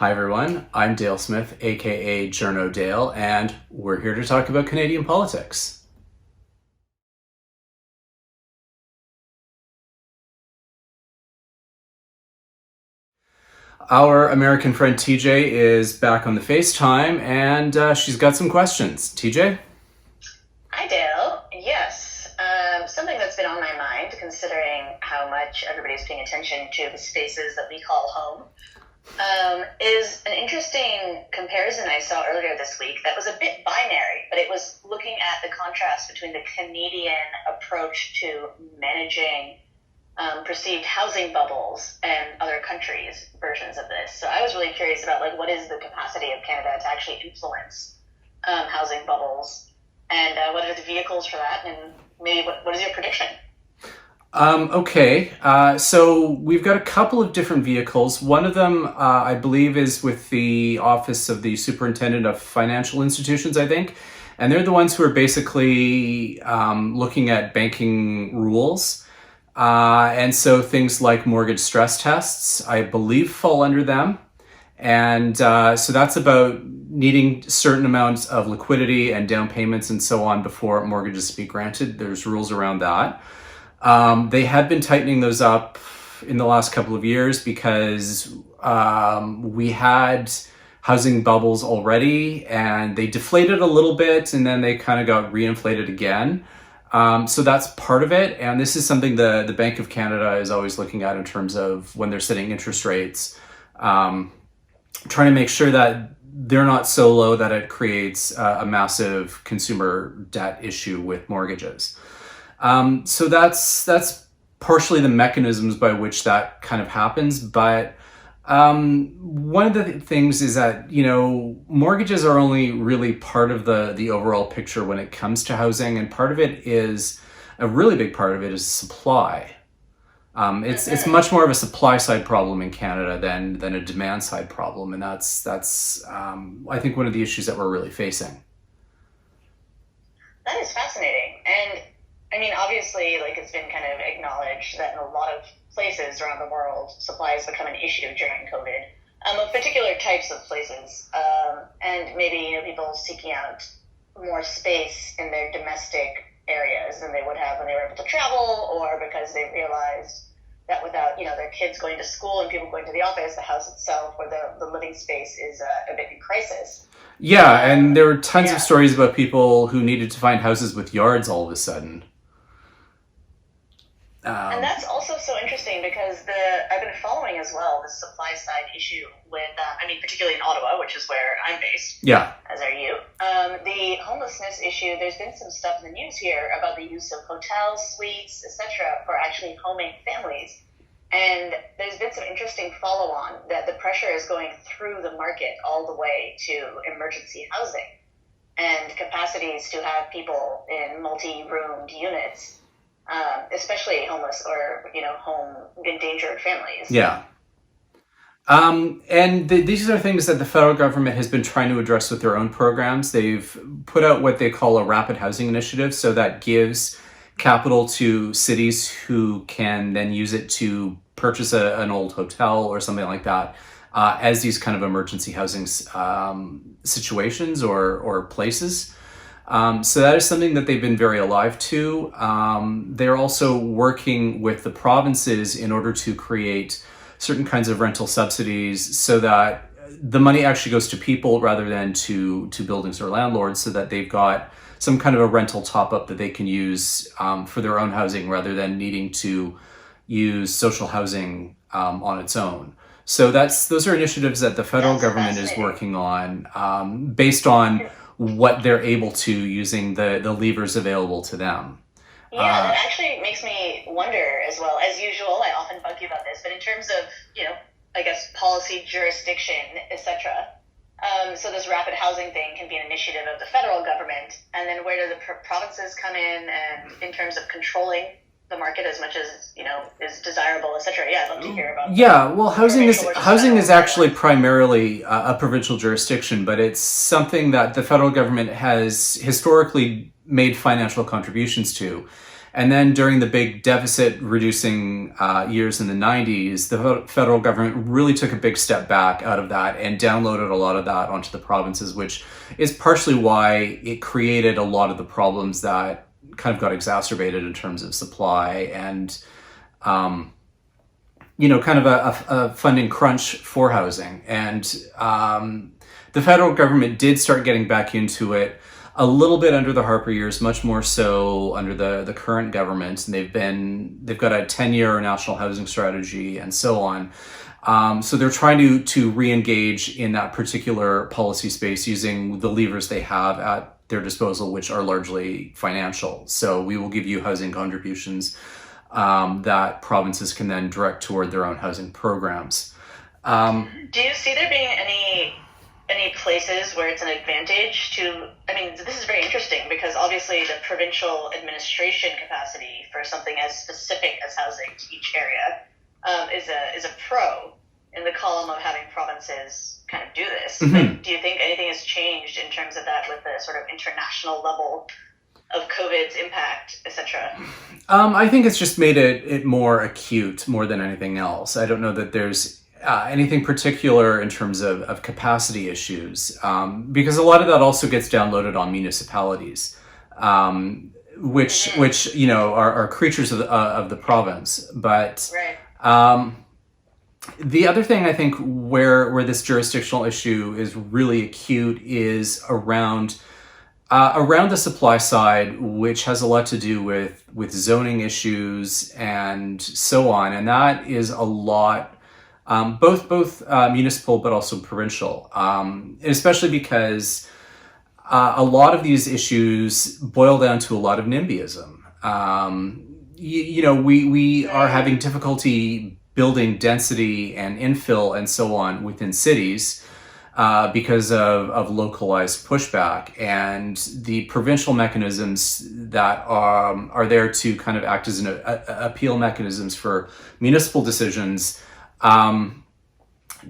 Hi everyone, I'm Dale Smith, aka Journo Dale, and we're here to talk about Canadian politics. Our American friend TJ is back on the FaceTime, and she's got some questions. TJ? Hi, Dale. Yes, something that's been on my mind, considering how much everybody's paying attention to the spaces that we call home, is an interesting comparison I saw earlier this week that was a bit binary, but it was looking at the contrast between the Canadian approach to managing perceived housing bubbles and other countries' versions of this. So I was really curious about what is the capacity of Canada to actually influence housing bubbles, and what are the vehicles for that, and maybe what is your prediction? Okay, so we've got a couple of different vehicles. One of them, I believe, is with the Office of the Superintendent of Financial Institutions, I think. And they're the ones who are basically looking at banking rules. And so things like mortgage stress tests, I believe, fall under them. And so that's about needing certain amounts of liquidity and down payments and so on before mortgages be granted. There's rules around that. They had been tightening those up in the last couple of years because we had housing bubbles already, and they deflated a little bit and then they kind of got reinflated again. So that's part of it. And this is something the Bank of Canada is always looking at in terms of when they're setting interest rates, trying to make sure that they're not so low that it creates a massive consumer debt issue with mortgages. So that's partially the mechanisms by which that kind of happens. But one of the things is that, mortgages are only really part of the overall picture when it comes to housing. And part of it is, a really big part of it is supply. It's much more of a supply side problem in Canada than a demand side problem. And that's I think one of the issues that we're really facing. That is fascinating. And I mean, obviously, it's been kind of acknowledged that in a lot of places around the world, supply has become an issue during COVID, of particular types of places, and maybe people seeking out more space in their domestic areas than they would have when they were able to travel, or because they realized that without their kids going to school and people going to the office, the house itself or the living space is a bit in crisis. Yeah, and there were tons Yeah. of stories about people who needed to find houses with yards all of a sudden. And that's also so interesting because I've been following as well the supply side issue with, particularly in Ottawa, which is where I'm based, Yeah. as are you. The homelessness issue, there's been some stuff in the news here about the use of hotels, suites, etc., for actually homing families. And there's been some interesting follow-on that the pressure is going through the market all the way to emergency housing and capacities to have people in multi-roomed units, especially homeless or home endangered families. Yeah. And these are things that the federal government has been trying to address with their own programs. They've put out what they call a rapid housing initiative, so that gives capital to cities who can then use it to purchase an old hotel or something like that as these kind of emergency housing situations or places. So that is something that they've been very alive to. They're also working with the provinces in order to create certain kinds of rental subsidies so that the money actually goes to people rather than to buildings or landlords, so that they've got some kind of a rental top up that they can use for their own housing rather than needing to use social housing on its own. So those are initiatives that the federal That's government is fascinating. working on based on what they're able to using the levers available to them. Yeah, that actually makes me wonder as well. As usual, I often bug you about this, but in terms of, I guess, policy, jurisdiction, etc. So this rapid housing thing can be an initiative of the federal government, and then where do the provinces come in terms of controlling the market as much as, is desirable, etc. Yeah, I'd love to hear about Yeah, well, housing is provincial versus housing federal is actually guidelines. primarily a provincial jurisdiction, but it's something that the federal government has historically made financial contributions to. And then during the big deficit reducing years in the 90s, the federal government really took a big step back out of that and downloaded a lot of that onto the provinces, which is partially why it created a lot of the problems that kind of got exacerbated in terms of supply and, kind of a funding crunch for housing. And the federal government did start getting back into it a little bit under the Harper years, much more so under the current government. And they've got a 10-year national housing strategy and so on. So they're trying to re-engage in that particular policy space using the levers they have at their disposal, which are largely financial. So we will give you housing contributions that provinces can then direct toward their own housing programs. Do you see there being any places where it's an advantage to, I mean, this is very interesting because obviously the provincial administration capacity for something as specific as housing to each area is a pro in the column of having provinces kind of do this. Mm-hmm. But do you think anything has changed in terms of that with the sort of international level of COVID's impact, etc.? I think it's just made it more acute more than anything else. I don't know that there's anything particular in terms of capacity issues, because a lot of that also gets downloaded on municipalities, which are creatures of the province. But Right. The other thing I think where this jurisdictional issue is really acute is around the supply side, which has a lot to do with zoning issues and so on, and that is a lot. Both municipal but also provincial, especially because a lot of these issues boil down to a lot of NIMBYism. We are having difficulty building density and infill and so on within cities because of localized pushback, and the provincial mechanisms that are there to kind of act as an appeal mechanisms for municipal decisions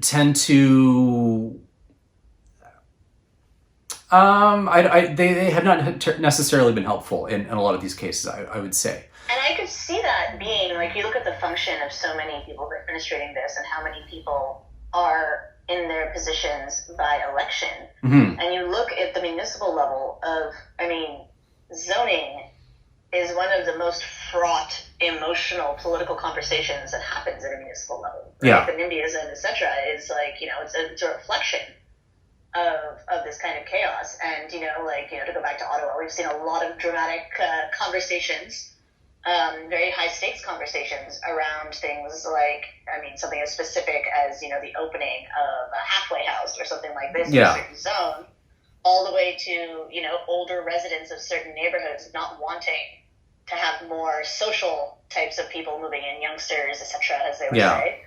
tend to they have not necessarily been helpful in a lot of these cases, I would say. And I could see that being, like, you look at the function of so many people administrating this and how many people are in their positions by election. Mm-hmm. And you look at the municipal level of, zoning is one of the most fraught, emotional, political conversations that happens at a municipal level. Right? Yeah. The NIMBYism, etc., is like, it's a reflection of this kind of chaos. And, to go back to Ottawa, we've seen a lot of dramatic conversations, very high stakes conversations around things like, something as specific as, the opening of a halfway house or something like this in a certain zone, all the way to, older residents of certain neighborhoods not wanting to have more social types of people moving in, youngsters, etc., as they would say.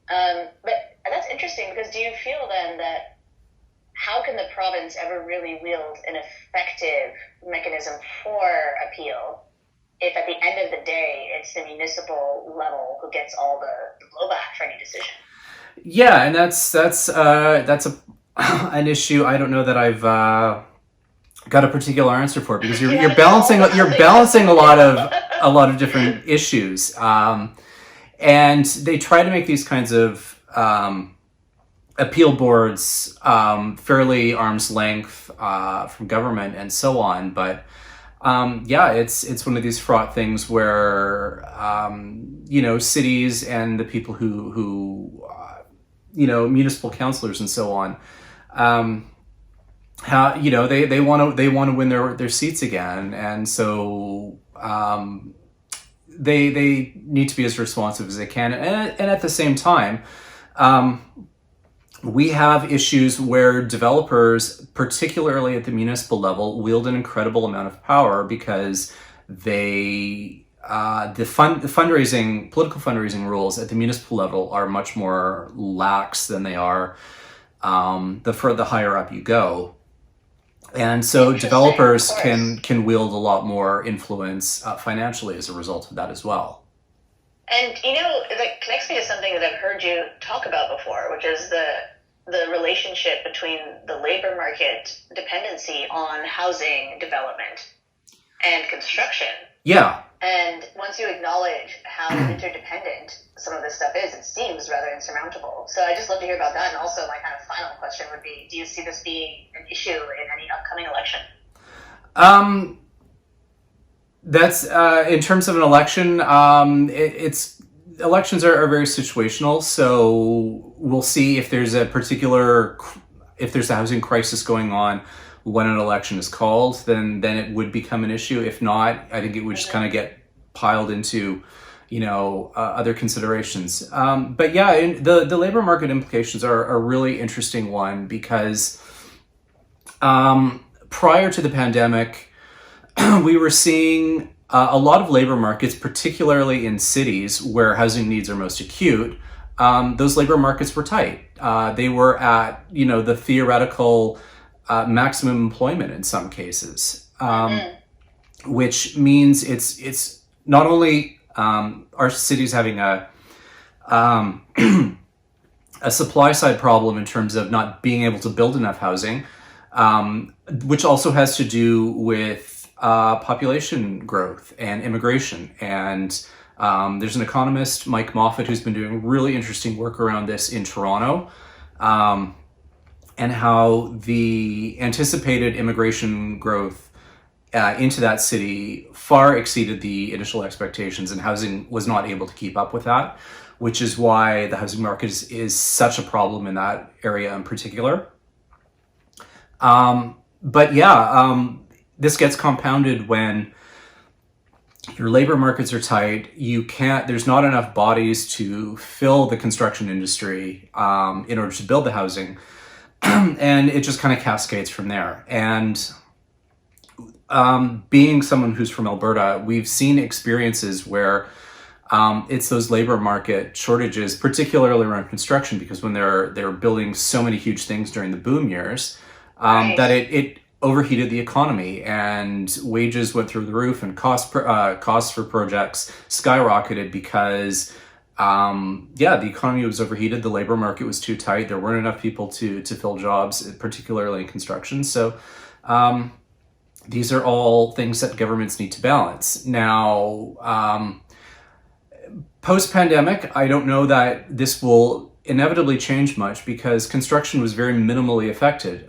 But that's interesting, because do you feel then that how can the province ever really wield an effective mechanism for appeal if at the end of the day it's the municipal level who gets all the blowback for any decision? Yeah, and that's an issue I don't know that I've got a particular answer for, because you're balancing a lot of different issues, and they try to make these kinds of appeal boards fairly arm's length from government and so on, but it's one of these fraught things where cities and the people who municipal councillors and so on, they want to win their seats again, and so they need to be as responsive as they can, and at the same time, we have issues where developers, particularly at the municipal level, wield an incredible amount of power because the political fundraising rules at the municipal level are much more lax than they are the further higher up you go. And so developers can wield a lot more influence financially as a result of that as well. And, that connects me to something that I've heard you talk about before, which is the relationship between the labor market dependency on housing development and construction. Yeah. And once you acknowledge how interdependent some of this stuff is, it seems rather insurmountable. So I just love to hear about that. And also my kind of final question would be, do you see this being an issue in any upcoming election? That's in terms of an election. It's elections are very situational, so we'll see if there's a housing crisis going on when an election is called. Then it would become an issue. If not, I think it would just kind of get piled into other considerations. But yeah, the labor market implications are a really interesting one because prior to the pandemic, we were seeing a lot of labor markets, particularly in cities where housing needs are most acute. Those labor markets were tight. They were at the theoretical maximum employment in some cases, which means it's not only our cities having a supply side problem in terms of not being able to build enough housing, which also has to do with population growth and immigration. And there's an economist, Mike Moffat, who's been doing really interesting work around this in Toronto, and how the anticipated immigration growth into that city far exceeded the initial expectations, and housing was not able to keep up with that, which is why the housing market is such a problem in that area in particular. But yeah, this gets compounded when your labor markets are tight. There's not enough bodies to fill the construction industry in order to build the housing. And it just kind of cascades from there. And being someone who's from Alberta, we've seen experiences where it's those labor market shortages, particularly around construction, because when they're building so many huge things during the boom years, that it overheated the economy and wages went through the roof and costs for projects skyrocketed because the economy was overheated, the labor market was too tight, there weren't enough people to fill jobs, particularly in construction. So these are all things that governments need to balance. Now, post-pandemic, I don't know that this will inevitably change much because construction was very minimally affected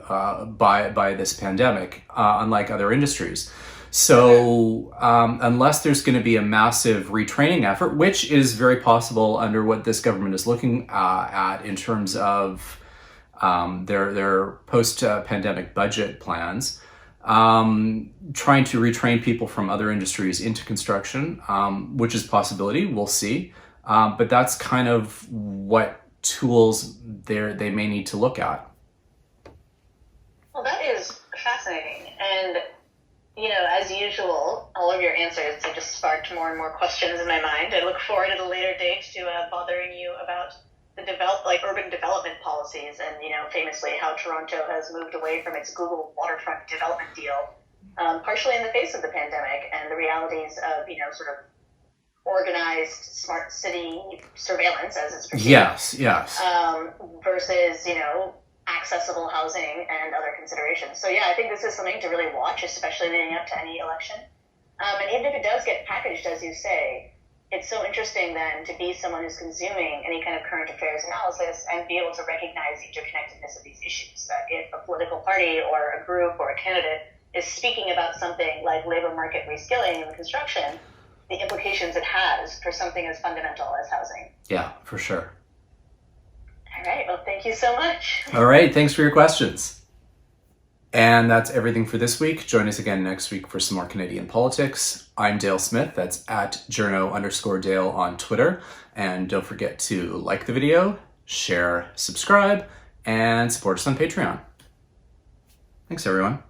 by this pandemic, unlike other industries. So unless there's going to be a massive retraining effort, which is very possible under what this government is looking at in terms of their post-pandemic budget plans, trying to retrain people from other industries into construction, which is a possibility, we'll see. But that's kind of what tools they may need to look at. Well, that is fascinating. And, as usual, all of your answers have just sparked more and more questions in my mind. I look forward at a later date to bothering you about the urban development policies and, famously how Toronto has moved away from its Google waterfront development deal, partially in the face of the pandemic and the realities of, sort of organized smart city surveillance as it's perceived. Yes. Versus, accessible housing and other considerations. So yeah, I think this is something to really watch, especially leading up to any election. And even if it does get packaged, as you say, it's so interesting then to be someone who's consuming any kind of current affairs analysis and be able to recognize the interconnectedness of these issues. That if a political party or a group or a candidate is speaking about something like labor market reskilling and construction, the implications it has for something as fundamental as housing. Yeah, for sure. All right. Well, thank you so much. All right. Thanks for your questions. And that's everything for this week. Join us again next week for some more Canadian politics. I'm Dale Smith. That's at journo_Dale on Twitter. And don't forget to like the video, share, subscribe, and support us on Patreon. Thanks, everyone.